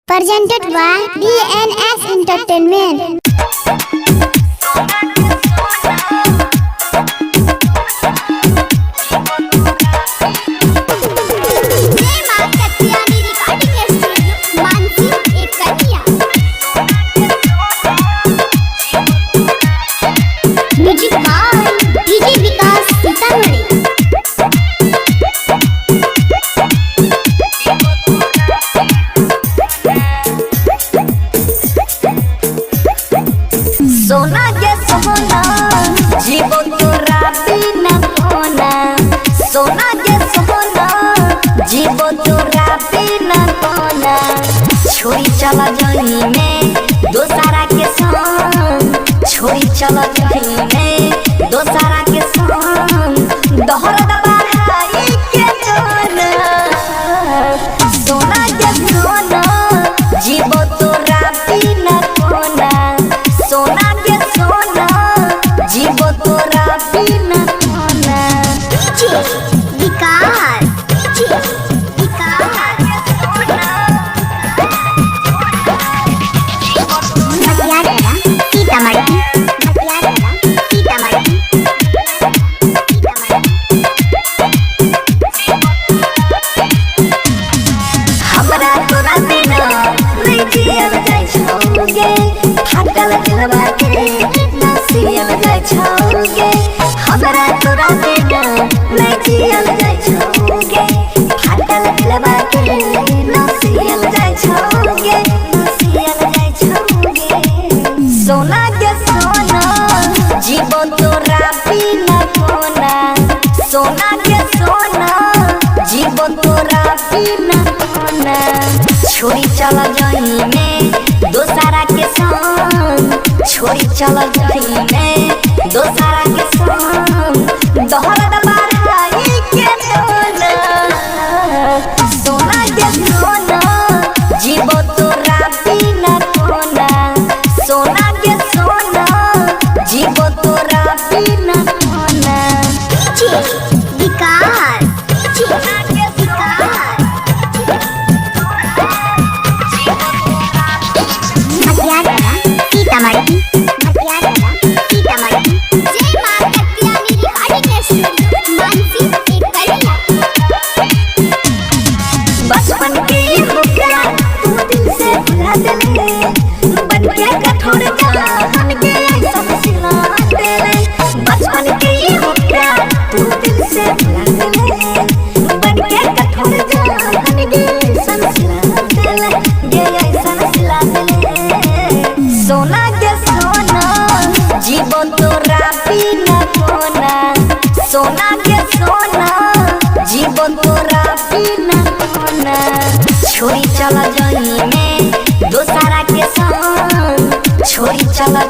Presented by DNS Entertainment. Music by DJ Vikas Sitamarhi. सोना के सोना जीवो तोरा बिना कोना। सोना के सोना जीवो तोरा बिना कोना। छोड़ी चला जही में दोसारा के संग। छोड़ी चला जही में दोसारा के संग। दोहरा बढ़ाई के जोना। सोना के सोना जीवो तोरा बिना कोना। सोना के सोना जीवो तोरा बिना कोना। विकास हमरा तोरा बिना नहीं जियल जाय छौगे। फाटल दिलवा के ना सियल जाय छौगे। हमरा तोरा बिना नहीं जियल जाय छौगे। फाटल दिलवा के ना सियल जाय छौगे। ना सियल जाय छौगे। सोना के सोना जीवो तोरा बिना कोना। सोना के सोना जीवो तोरा बिना कोना। छोड़ी चला जही में दोसारा के संग। छोड़ी चला जही में दोसारा के संग। दोहरा बढ़ाई के जोना। सोना के सोना जीवो तोरा बिना कोना। सोना के सोना जीवो तोरा बिना कोना। विकास बचपन के मुखिया तू दिल से भुला देले। बन के कठोर जहान के ऐसा सिला देले। बचपन के मुखिया तू दिल से भुला देले। बन के कठोर जहान के ऐसा सिला देले। ये ऐसा सिला देले। सोना के सोना जीवो तोरा बिना कोना। सोना के सोना जीवो तोरा बिना कोना। छोड़ी चला जही में दोसारा के संग। छोड़ी चला